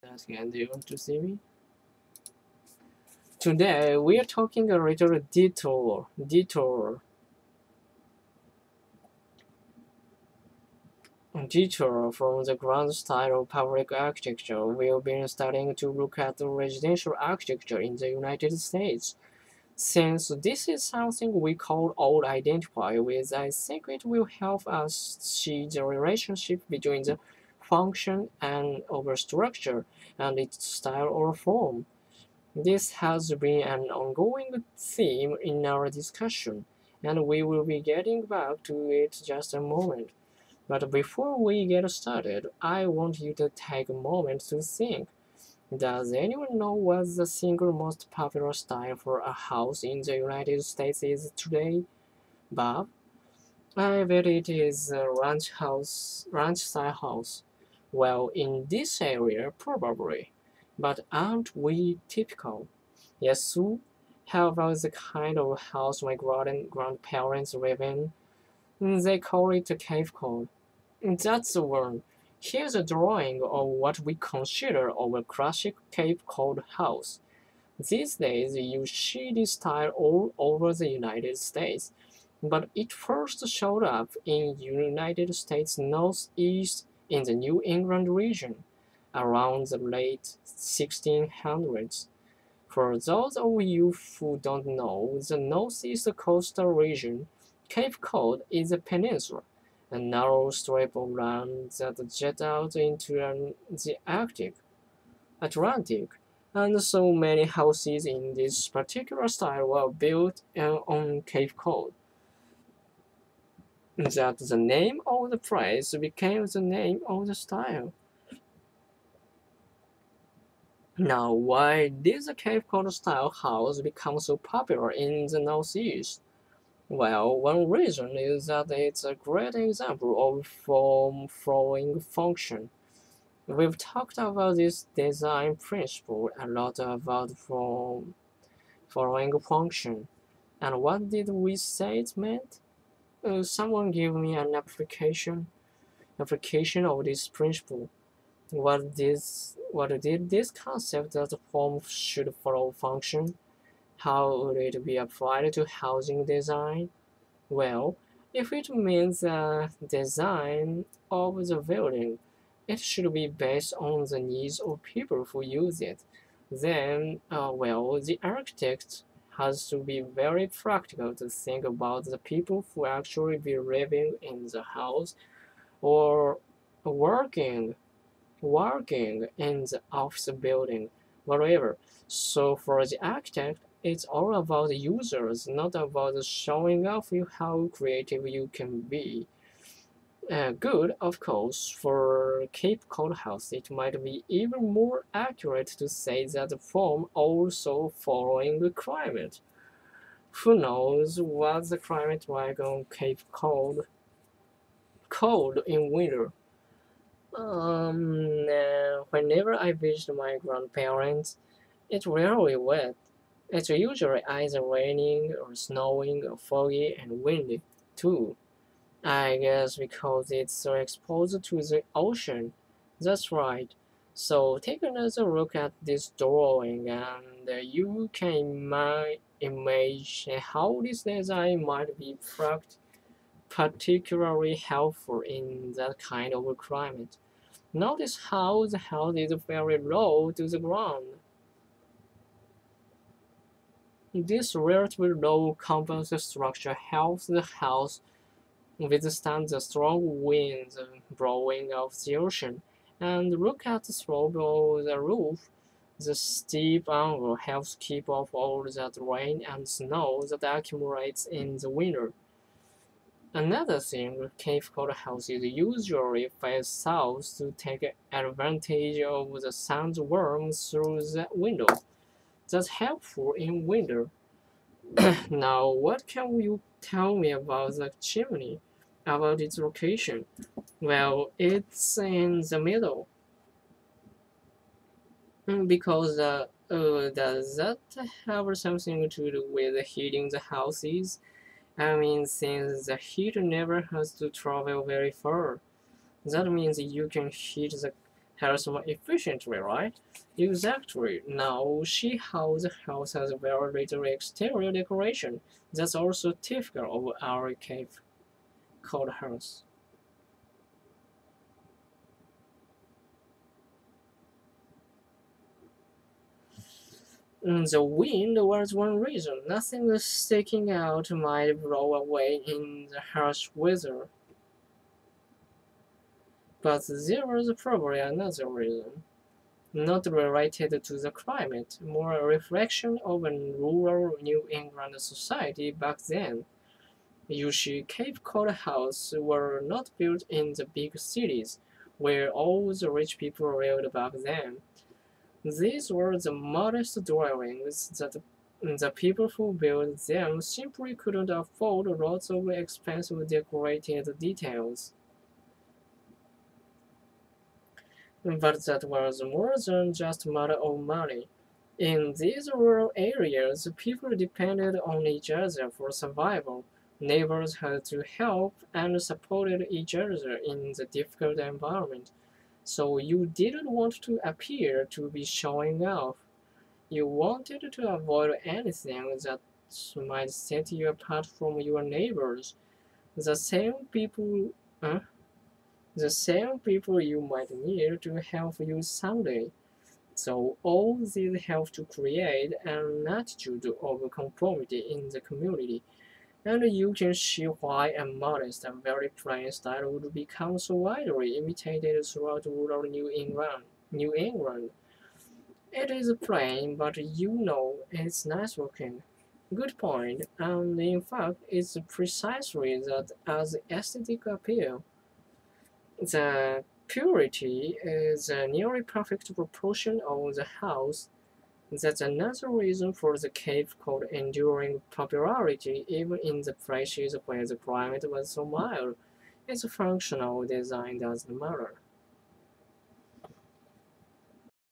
Again, do you want to see me? Today we are talking a little detour from the grand style of public architecture. We've been starting to look at the residential architecture in the United States. Since this is something we call all identify with, I think it will help us see the relationship between the function and over structure and its style or form. This has been an ongoing theme in our discussion, and we will be getting back to it just a moment. But before we get started, I want you to take a moment to think. Does anyone know what the single most popular style for a house in the United States is today? Bob? I bet it is a ranch style house. Well, in this area, probably. But aren't we typical? Yes, Sue? How about the kind of house my grandparents live in? They call it a cave code. That's the one. Here's a drawing of what we consider our classic Cape Cod house. These days, you see this style all over the United States, but it first showed up in United States Northeast in the New England region around the late 1600s. For those of you who don't know, the Northeast coastal region, Cape Cod, is a peninsula, a narrow strip of land that jets out into the Atlantic, and so many houses in this particular style were built on Cape Cod that the name of the place became the name of the style. Now, why did the Cape Cod style house become so popular in the Northeast? Well, one reason is that it's a great example of form following function. We've talked about this design principle a lot about form following function. And what did we say it meant? Someone give me an application of this principle. What did this concept that form should follow function? How would it be applied to housing design? Well, if it means the design of the building, it should be based on the needs of people who use it. Then, the architect has to be very practical to think about the people who actually be living in the house or working working in the office building, whatever. So for the architect, it's all about the users, not about showing off you how creative you can be. Good, of course, for Cape Cod House, it might be even more accurate to say that the form also following the climate. Who knows what the climate like on Cape Cod? Cold in winter. Whenever I visit my grandparents, it's rarely wet. It's usually either raining or snowing or foggy and windy, too. I guess because it's so exposed to the ocean. That's right. So take another look at this drawing and you can imagine how this design might be particularly helpful in that kind of climate. Notice how the house is very low to the ground. This relatively low compact structure helps the house withstand the strong winds blowing off the ocean. And look at the slope of the roof. The steep angle helps keep off all that rain and snow that accumulates in the winter. Another thing, Cape Cod houses usually face south to take advantage of the sun's warmth through the window. That's helpful in winter. Now, what can you tell me about the chimney, about its location? Well, it's in the middle. Because does that have something to do with heating the houses? I mean, since the heat never has to travel very far, that means you can heat the health more efficiently, right? Exactly. Now, she house house has very little exterior decoration. That's also typical of our cave called house. The wind was one reason. Nothing sticking out might blow away in the harsh weather. But there was probably another reason, not related to the climate, more a reflection of a rural New England society back then. Usually Cape Cod houses were not built in the big cities, where all the rich people lived back then. These were the modest dwellings that the people who built them simply couldn't afford lots of expensive decorated details. But that was more than just a matter of money. In these rural areas, people depended on each other for survival. Neighbors had to help and supported each other in the difficult environment. So you didn't want to appear to be showing off. You wanted to avoid anything that might set you apart from your neighbors. The same people, uh, the same people you might need to help you someday. So all these help to create an attitude of conformity in the community. And you can see why a modest and very plain style would become so widely imitated throughout rural New England. It is plain, but you know it's nice looking. Good point, and in fact, it's precisely that as aesthetic appeal. The purity is a nearly perfect proportion of the house. That's another reason for the cave called enduring popularity even in the places where the climate was so mild. Its functional design doesn't matter.